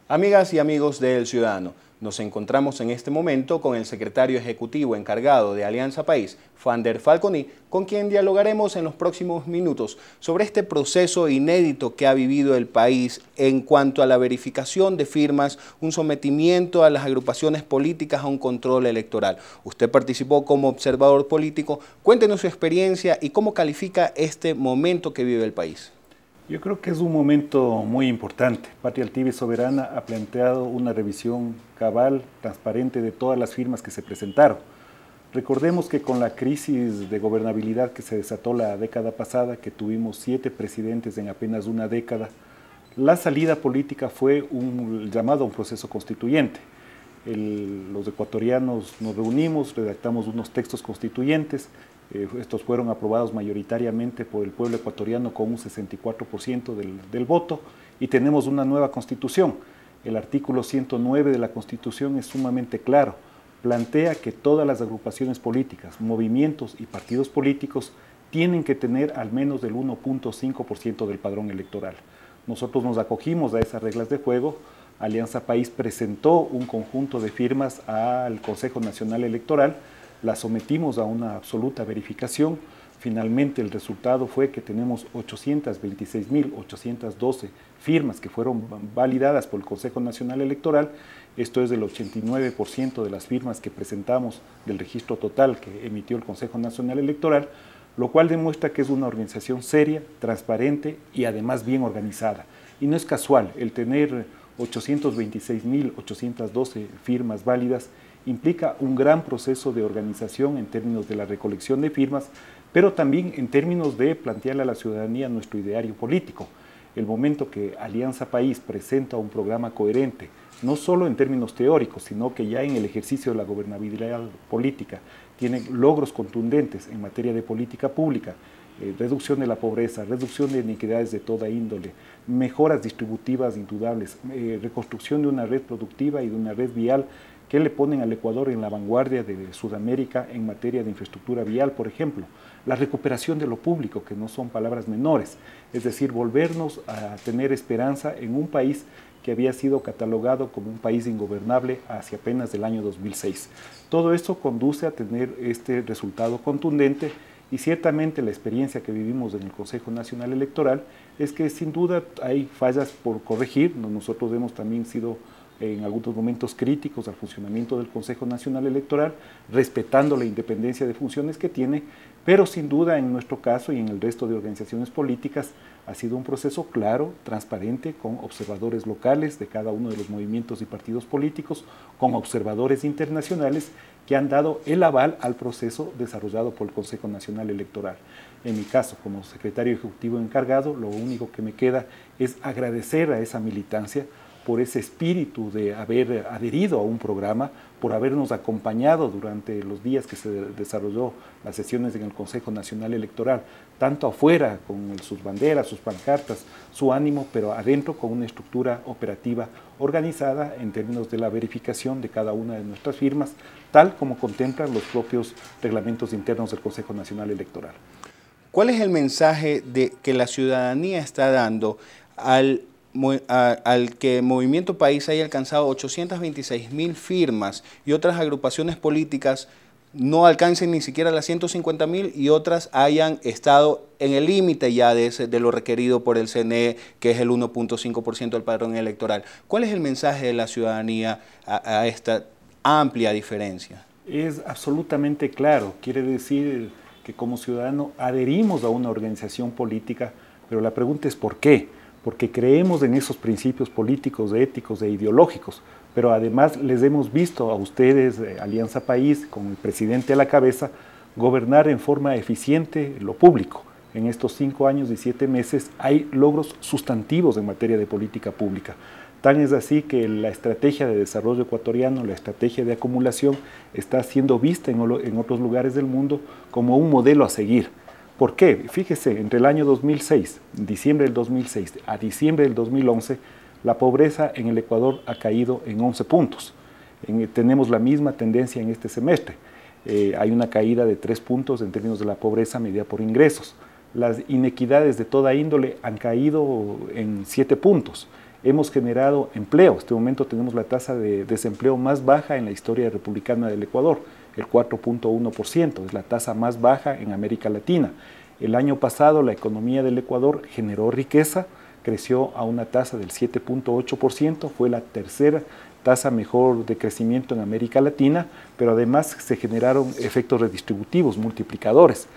Amigas y amigos del Ciudadano, nos encontramos en este momento con el secretario ejecutivo encargado de Alianza País, Fander Falconi, con quien dialogaremos en los próximos minutos sobre este proceso inédito que ha vivido el país en cuanto a la verificación de firmas, un sometimiento a las agrupaciones políticas a un control electoral. Usted participó como observador político. Cuéntenos su experiencia y cómo califica este momento que vive el país. Yo creo que es un momento muy importante. Patria Altiva y Soberana ha planteado una revisión cabal, transparente de todas las firmas que se presentaron. Recordemos que con la crisis de gobernabilidad que se desató la década pasada, que tuvimos 7 presidentes en apenas una década, la salida política fue un llamado a un proceso constituyente. Los ecuatorianos nos reunimos, redactamos unos textos constituyentes. Estos fueron aprobados mayoritariamente por el pueblo ecuatoriano con un 64% del voto y tenemos una nueva constitución. El artículo 109 de la constitución es sumamente claro. Plantea que todas las agrupaciones políticas, movimientos y partidos políticos tienen que tener al menos del 1.5% del padrón electoral. Nosotros nos acogimos a esas reglas de juego. Alianza País presentó un conjunto de firmas al Consejo Nacional Electoral, la sometimos a una absoluta verificación. Finalmente el resultado fue que tenemos 826.812 firmas que fueron validadas por el Consejo Nacional Electoral. Esto es del 89% de las firmas que presentamos del registro total que emitió el Consejo Nacional Electoral, lo cual demuestra que es una organización seria, transparente y además bien organizada. Y no es casual el tener 826.812 firmas válidas. Implica un gran proceso de organización en términos de la recolección de firmas, pero también en términos de plantearle a la ciudadanía nuestro ideario político. El momento que Alianza País presenta un programa coherente, no solo en términos teóricos, sino que ya en el ejercicio de la gobernabilidad política tiene logros contundentes en materia de política pública, reducción de la pobreza, reducción de iniquidades de toda índole, mejoras distributivas indudables, reconstrucción de una red productiva y de una red vial que le ponen al Ecuador en la vanguardia de Sudamérica en materia de infraestructura vial, por ejemplo. La recuperación de lo público, que no son palabras menores, es decir, volvernos a tener esperanza en un país que había sido catalogado como un país ingobernable hacia apenas el año 2006. Todo esto conduce a tener este resultado contundente y ciertamente la experiencia que vivimos en el Consejo Nacional Electoral es que sin duda hay fallas por corregir. Nosotros hemos también sido en algunos momentos críticos al funcionamiento del Consejo Nacional Electoral, respetando la independencia de funciones que tiene, pero sin duda en nuestro caso y en el resto de organizaciones políticas ha sido un proceso claro, transparente, con observadores locales de cada uno de los movimientos y partidos políticos, con observadores internacionales que han dado el aval al proceso desarrollado por el Consejo Nacional Electoral. En mi caso, como secretario ejecutivo encargado, lo único que me queda es agradecer a esa militancia por ese espíritu de haber adherido a un programa, por habernos acompañado durante los días que se desarrolló las sesiones en el Consejo Nacional Electoral, tanto afuera con sus banderas, sus pancartas, su ánimo, pero adentro con una estructura operativa organizada en términos de la verificación de cada una de nuestras firmas, tal como contemplan los propios reglamentos internos del Consejo Nacional Electoral. ¿Cuál es el mensaje que la ciudadanía está dando al que Movimiento País haya alcanzado 826.000 firmas y otras agrupaciones políticas no alcancen ni siquiera las 150.000 y otras hayan estado en el límite ya de lo requerido por el CNE, que es el 1.5% del padrón electoral? ¿Cuál es el mensaje de la ciudadanía a esta amplia diferencia? Es absolutamente claro. Quiere decir que como ciudadano adherimos a una organización política, pero la pregunta es ¿por qué? Porque creemos en esos principios políticos, éticos e ideológicos, pero además les hemos visto a ustedes, Alianza País, con el presidente a la cabeza, gobernar en forma eficiente lo público. En estos 5 años y 7 meses hay logros sustantivos en materia de política pública. Tan es así que la estrategia de desarrollo ecuatoriano, la estrategia de acumulación, está siendo vista en otros lugares del mundo como un modelo a seguir. ¿Por qué? Fíjese, entre el año 2006, diciembre del 2006 a diciembre del 2011, la pobreza en el Ecuador ha caído en 11 puntos. Tenemos la misma tendencia en este semestre. Hay una caída de 3 puntos en términos de la pobreza medida por ingresos. Las inequidades de toda índole han caído en 7 puntos. hemos generado empleo. En este momento tenemos la tasa de desempleo más baja en la historia republicana del Ecuador, el 4.1%, es la tasa más baja en América Latina. El año pasado la economía del Ecuador generó riqueza, creció a una tasa del 7.8%, fue la tercera tasa mejor de crecimiento en América Latina, pero además se generaron efectos redistributivos, multiplicadores.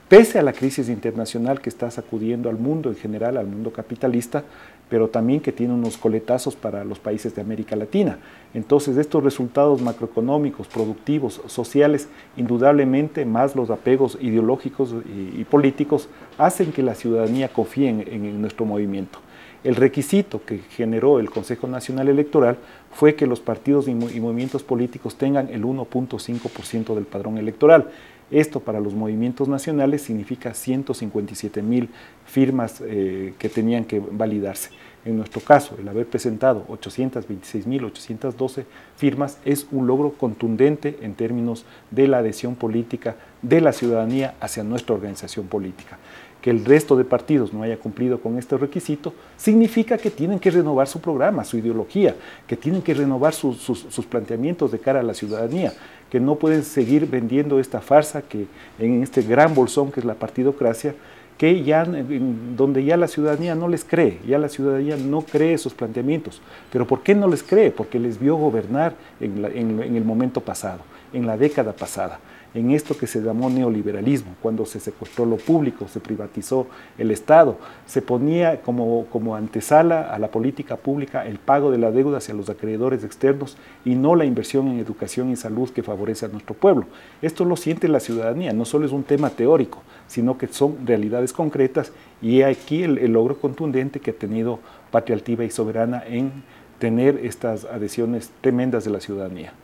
Pese a la crisis internacional que está sacudiendo al mundo en general, al mundo capitalista, pero también que tiene unos coletazos para los países de América Latina. Entonces, estos resultados macroeconómicos, productivos, sociales, indudablemente más los apegos ideológicos y políticos, hacen que la ciudadanía confíe en nuestro movimiento. El requisito que generó el Consejo Nacional Electoral fue que los partidos y movimientos políticos tengan el 1.5% del padrón electoral. Esto para los movimientos nacionales significa 157.000 firmas que tenían que validarse. En nuestro caso, el haber presentado 826.812 firmas es un logro contundente en términos de la adhesión política de la ciudadanía hacia nuestra organización política. Que el resto de partidos no haya cumplido con este requisito significa que tienen que renovar su programa, su ideología, que tienen que renovar sus planteamientos de cara a la ciudadanía, que no pueden seguir vendiendo esta farsa que en este gran bolsón que es la partidocracia, que ya, donde ya la ciudadanía no les cree, ya la ciudadanía no cree esos planteamientos. ¿Pero por qué no les cree? Porque les vio gobernar en el momento pasado, en la década pasada, en esto que se llamó neoliberalismo, cuando se secuestró lo público, se privatizó el Estado, se ponía como antesala a la política pública el pago de la deuda hacia los acreedores externos y no la inversión en educación y salud que favorece a nuestro pueblo. Esto lo siente la ciudadanía, no solo es un tema teórico, sino que son realidades concretas y aquí el logro contundente que ha tenido Patria Altiva y Soberana en tener estas adhesiones tremendas de la ciudadanía.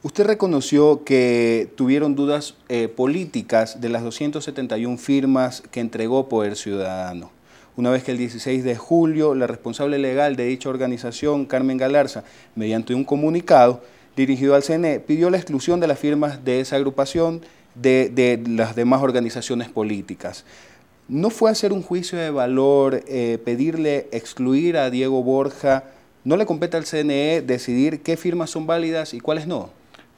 Usted reconoció que tuvieron dudas políticas de las 271 firmas que entregó Poder Ciudadano. Una vez que el 16 de julio la responsable legal de dicha organización, Carmen Galarza, mediante un comunicado dirigido al CNE, pidió la exclusión de las firmas de esa agrupación de las demás organizaciones políticas. ¿No fue hacer un juicio de valor pedirle excluir a Diego Borja? ¿No le compete al CNE decidir qué firmas son válidas y cuáles no?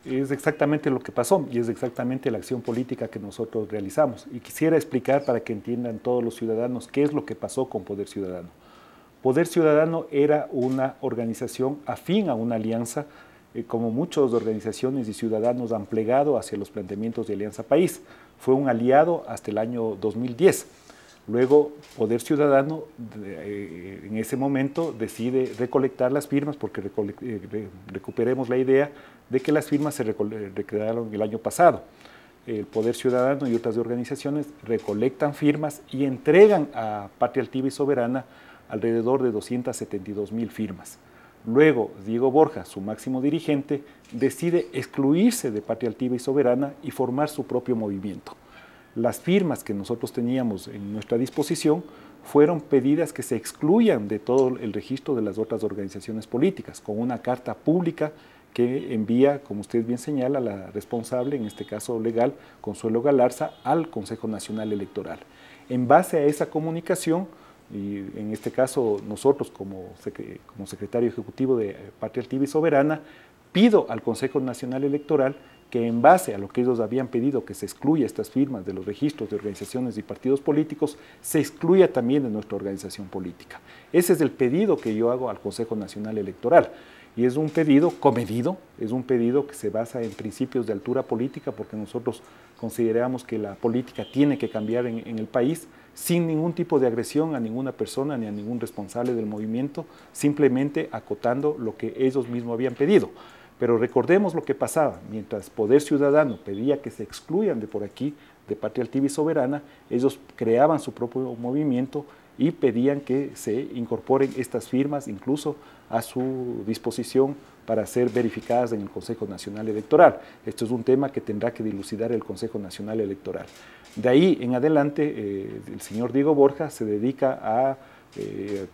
Es exactamente lo que pasó y es exactamente la acción política que nosotros realizamos. Y quisiera explicar para que entiendan todos los ciudadanos qué es lo que pasó con Poder Ciudadano. Poder Ciudadano era una organización afín a una alianza, como muchas organizaciones y ciudadanos han plegado hacia los planteamientos de Alianza País. Fue un aliado hasta el año 2010. Luego, Poder Ciudadano, en ese momento, decide recolectar las firmas, porque recuperemos la idea de que las firmas se recrearon el año pasado. El Poder Ciudadano y otras organizaciones recolectan firmas y entregan a Patria Altiva y Soberana alrededor de 272.000 firmas. Luego, Diego Borja, su máximo dirigente, decide excluirse de Patria Altiva y Soberana y formar su propio movimiento. Las firmas que nosotros teníamos en nuestra disposición fueron pedidas que se excluyan de todo el registro de las otras organizaciones políticas, con una carta pública que envía, como usted bien señala, la responsable, en este caso legal, Consuelo Galarza, al Consejo Nacional Electoral. En base a esa comunicación, y en este caso nosotros como secretario ejecutivo de Patria Altiva y Soberana, pido al Consejo Nacional Electoral que en base a lo que ellos habían pedido, que se excluya estas firmas de los registros de organizaciones y partidos políticos, se excluya también de nuestra organización política. Ese es el pedido que yo hago al Consejo Nacional Electoral. Y es un pedido comedido, es un pedido que se basa en principios de altura política, porque nosotros consideramos que la política tiene que cambiar en el país sin ningún tipo de agresión a ninguna persona ni a ningún responsable del movimiento, simplemente acotando lo que ellos mismos habían pedido. Pero recordemos lo que pasaba, mientras Poder Ciudadano pedía que se excluyan de por aquí, de Patria Altiva y Soberana, ellos creaban su propio movimiento y pedían que se incorporen estas firmas incluso a su disposición para ser verificadas en el Consejo Nacional Electoral. Esto es un tema que tendrá que dilucidar el Consejo Nacional Electoral. De ahí en adelante, el señor Diego Borja se dedica a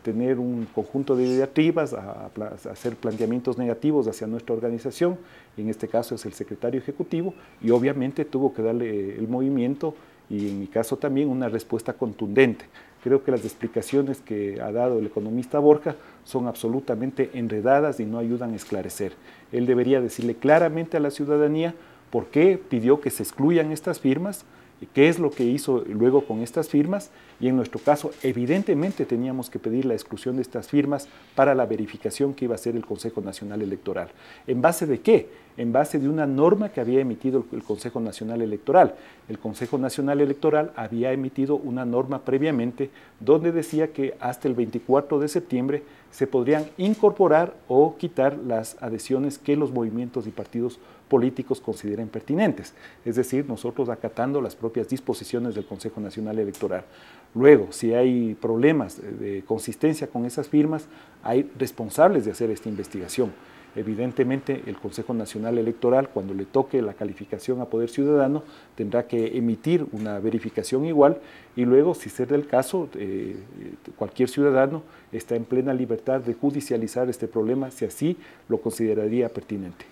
tener un conjunto de diatribas, a hacer planteamientos negativos hacia nuestra organización, en este caso es el secretario ejecutivo, y obviamente tuvo que darle el movimiento y en mi caso también una respuesta contundente. Creo que las explicaciones que ha dado el economista Borja son absolutamente enredadas y no ayudan a esclarecer. Él debería decirle claramente a la ciudadanía por qué pidió que se excluyan estas firmas, qué es lo que hizo luego con estas firmas, y en nuestro caso evidentemente teníamos que pedir la exclusión de estas firmas para la verificación que iba a hacer el Consejo Nacional Electoral. ¿En base de qué? En base de una norma que había emitido el Consejo Nacional Electoral. El Consejo Nacional Electoral había emitido una norma previamente donde decía que hasta el 24 de septiembre se podrían incorporar o quitar las adhesiones que los movimientos y partidos políticos consideren pertinentes, es decir, nosotros acatando las propias disposiciones del Consejo Nacional Electoral. Luego, si hay problemas de consistencia con esas firmas, hay responsables de hacer esta investigación. Evidentemente, el Consejo Nacional Electoral, cuando le toque la calificación a Poder Ciudadano, tendrá que emitir una verificación igual y luego, si será el caso, cualquier ciudadano está en plena libertad de judicializar este problema si así lo consideraría pertinente.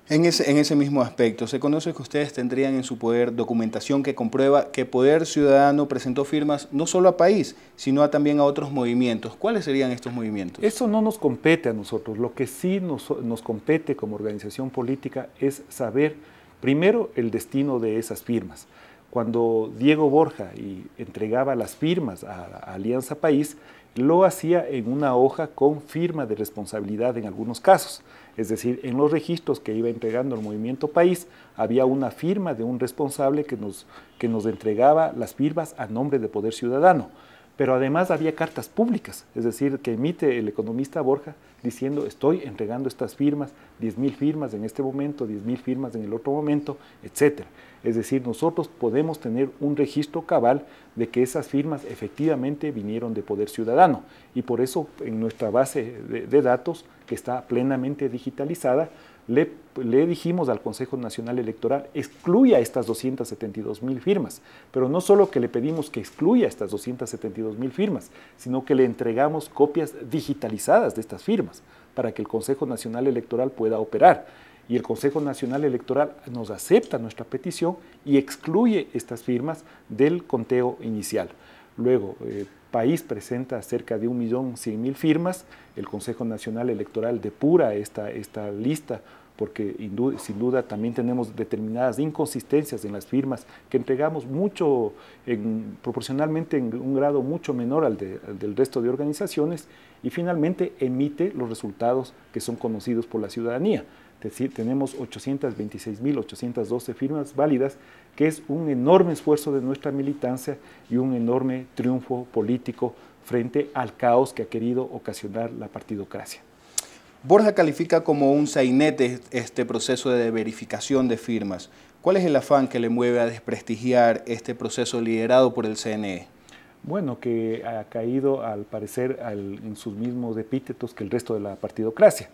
En ese mismo aspecto, se conoce que ustedes tendrían en su poder documentación que comprueba que Poder Ciudadano presentó firmas no solo a país, sino también a otros movimientos. ¿Cuáles serían estos movimientos? Eso no nos compete a nosotros. Lo que sí nos compete como organización política es saber, primero, el destino de esas firmas. Cuando Diego Borja entregaba las firmas a Alianza País, lo hacía en una hoja con firma de responsabilidad en algunos casos. Es decir, en los registros que iba entregando el Movimiento País, había una firma de un responsable que nos entregaba las firmas a nombre de Poder Ciudadano. Pero además había cartas públicas, es decir, que emite el economista Borja diciendo estoy entregando estas firmas, 10.000 firmas en este momento, 10.000 firmas en el otro momento, etc. Es decir, nosotros podemos tener un registro cabal de que esas firmas efectivamente vinieron de Poder Ciudadano y por eso en nuestra base de datos, que está plenamente digitalizada, le dijimos al Consejo Nacional Electoral, excluya estas 272.000 firmas, pero no solo que le pedimos que excluya estas 272.000 firmas, sino que le entregamos copias digitalizadas de estas firmas para que el Consejo Nacional Electoral pueda operar. Y el Consejo Nacional Electoral nos acepta nuestra petición y excluye estas firmas del conteo inicial. Luego, País presenta cerca de 1.100.000 firmas, el Consejo Nacional Electoral depura esta lista porque sin duda también tenemos determinadas inconsistencias en las firmas que entregamos proporcionalmente en un grado mucho menor al del resto de organizaciones y finalmente emite los resultados que son conocidos por la ciudadanía. Es decir, tenemos 826.812 firmas válidas, que es un enorme esfuerzo de nuestra militancia y un enorme triunfo político frente al caos que ha querido ocasionar la partidocracia. Borja califica como un sainete este proceso de verificación de firmas. ¿Cuál es el afán que le mueve a desprestigiar este proceso liderado por el CNE? Bueno, que ha caído al parecer en sus mismos epítetos que el resto de la partidocracia.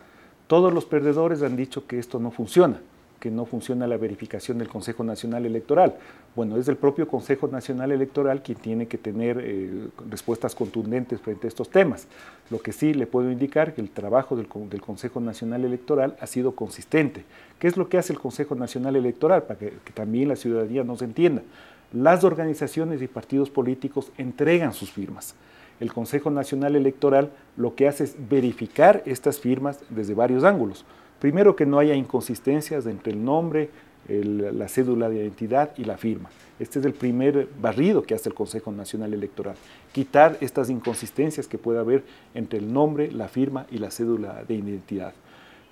Todos los perdedores han dicho que esto no funciona, que no funciona la verificación del Consejo Nacional Electoral. Bueno, es el propio Consejo Nacional Electoral quien tiene que tener respuestas contundentes frente a estos temas. Lo que sí le puedo indicar que el trabajo del Consejo Nacional Electoral ha sido consistente. ¿Qué es lo que hace el Consejo Nacional Electoral? Para que también la ciudadanía nos entienda. Las organizaciones y partidos políticos entregan sus firmas. El Consejo Nacional Electoral lo que hace es verificar estas firmas desde varios ángulos. Primero, que no haya inconsistencias entre el nombre, la cédula de identidad y la firma. Este es el primer barrido que hace el Consejo Nacional Electoral. Quitar estas inconsistencias que pueda haber entre el nombre, la firma y la cédula de identidad.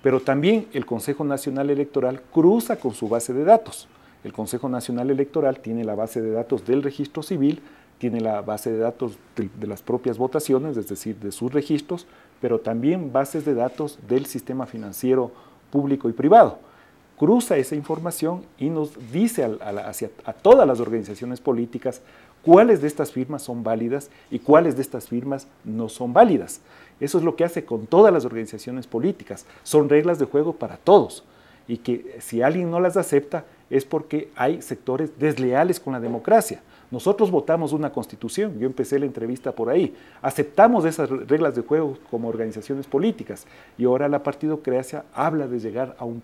Pero también el Consejo Nacional Electoral cruza con su base de datos. El Consejo Nacional Electoral tiene la base de datos del registro civil, tiene la base de datos de las propias votaciones, es decir, de sus registros, pero también bases de datos del sistema financiero público y privado. Cruza esa información y nos dice a todas las organizaciones políticas cuáles de estas firmas son válidas y cuáles de estas firmas no son válidas. Eso es lo que hace con todas las organizaciones políticas. Son reglas de juego para todos y que si alguien no las acepta es porque hay sectores desleales con la democracia. Nosotros votamos una constitución, yo empecé la entrevista por ahí, aceptamos esas reglas de juego como organizaciones políticas y ahora la partidocracia habla de llegar a un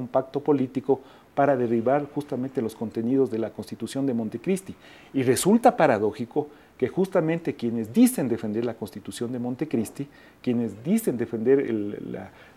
pacto político para derribar justamente los contenidos de la Constitución de Montecristi. Y resulta paradójico que justamente quienes dicen defender la Constitución de Montecristi, quienes dicen defender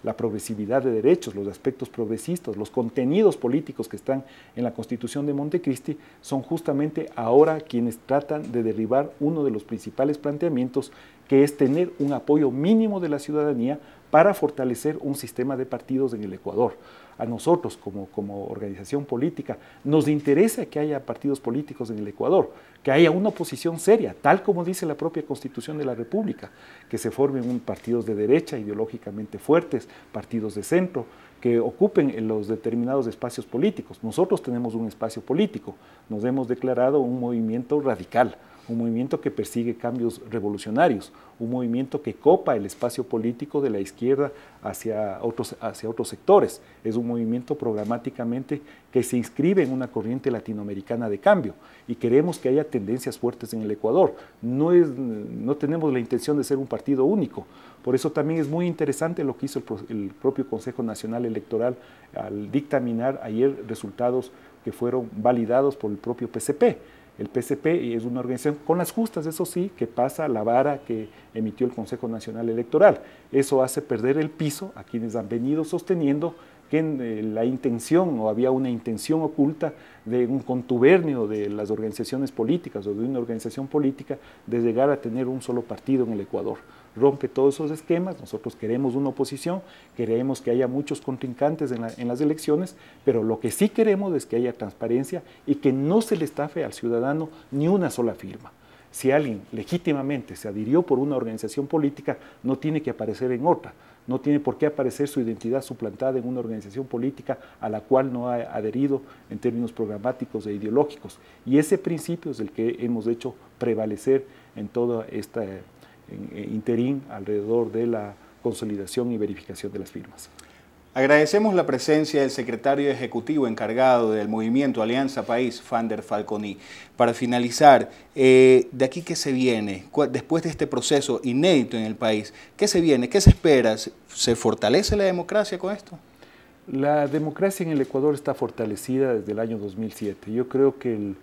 la progresividad de derechos, los aspectos progresistas, los contenidos políticos que están en la Constitución de Montecristi, son justamente ahora quienes tratan de derribar uno de los principales planteamientos, que es tener un apoyo mínimo de la ciudadanía para fortalecer un sistema de partidos en el Ecuador. A nosotros, como organización política, nos interesa que haya partidos políticos en el Ecuador, que haya una oposición seria, tal como dice la propia Constitución de la República, que se formen partidos de derecha ideológicamente fuertes, partidos de centro, que ocupen los determinados espacios políticos. Nosotros tenemos un espacio político, nos hemos declarado un movimiento radical, un movimiento que persigue cambios revolucionarios, un movimiento que copa el espacio político de la izquierda hacia otros sectores. Es un movimiento programáticamente que se inscribe en una corriente latinoamericana de cambio y queremos que haya tendencias fuertes en el Ecuador. No tenemos la intención de ser un partido único. Por eso también es muy interesante lo que hizo el propio Consejo Nacional Electoral al dictaminar ayer resultados que fueron validados por el propio PCP. El PCP es una organización con las justas, eso sí, que pasa la vara que emitió el Consejo Nacional Electoral. Eso hace perder el piso a quienes han venido sosteniendo que la intención o había una intención oculta de un contubernio de las organizaciones políticas o de una organización política de llegar a tener un solo partido en el Ecuador. Rompe todos esos esquemas. Nosotros queremos una oposición, queremos que haya muchos contrincantes en las elecciones, pero lo que sí queremos es que haya transparencia y que no se le estafe al ciudadano ni una sola firma. Si alguien legítimamente se adhirió por una organización política, no tiene que aparecer en otra, no tiene por qué aparecer su identidad suplantada en una organización política a la cual no ha adherido en términos programáticos e ideológicos. Y ese principio es el que hemos hecho prevalecer en toda esta interín alrededor de la consolidación y verificación de las firmas. Agradecemos la presencia del secretario ejecutivo encargado del movimiento Alianza País, Fander Falconi. Para finalizar, ¿de aquí qué se viene? Después de este proceso inédito en el país, ¿qué se viene? ¿Qué se espera? ¿Se fortalece la democracia con esto? La democracia en el Ecuador está fortalecida desde el año 2007. Yo creo que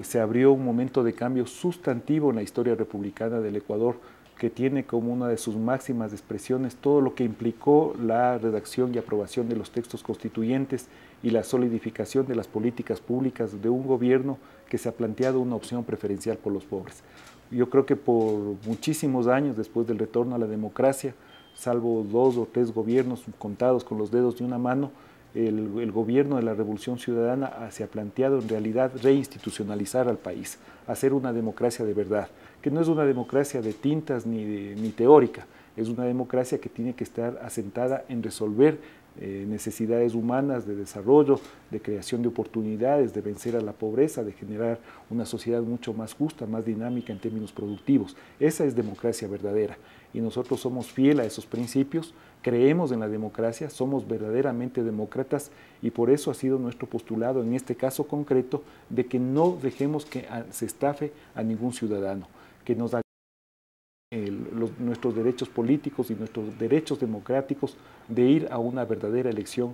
se abrió un momento de cambio sustantivo en la historia republicana del Ecuador, que tiene como una de sus máximas expresiones todo lo que implicó la redacción y aprobación de los textos constituyentes y la solidificación de las políticas públicas de un gobierno que se ha planteado una opción preferencial por los pobres. Yo creo que por muchísimos años después del retorno a la democracia, salvo 2 o 3 gobiernos contados con los dedos de una mano, el gobierno de la Revolución Ciudadana se ha planteado en realidad reinstitucionalizar al país, hacer una democracia de verdad, que no es una democracia de tintas ni teórica, es una democracia que tiene que estar asentada en resolver necesidades humanas de desarrollo, de creación de oportunidades, de vencer a la pobreza, de generar una sociedad mucho más justa, más dinámica en términos productivos. Esa es democracia verdadera y nosotros somos fieles a esos principios, creemos en la democracia, somos verdaderamente demócratas y por eso ha sido nuestro postulado en este caso concreto de que no dejemos que se estafe a ningún ciudadano, que nos nuestros derechos políticos y nuestros derechos democráticos de ir a una verdadera elección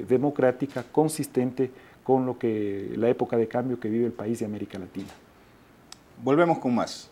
democrática consistente con lo que la época de cambio que vive el país de América Latina. Volvemos con más.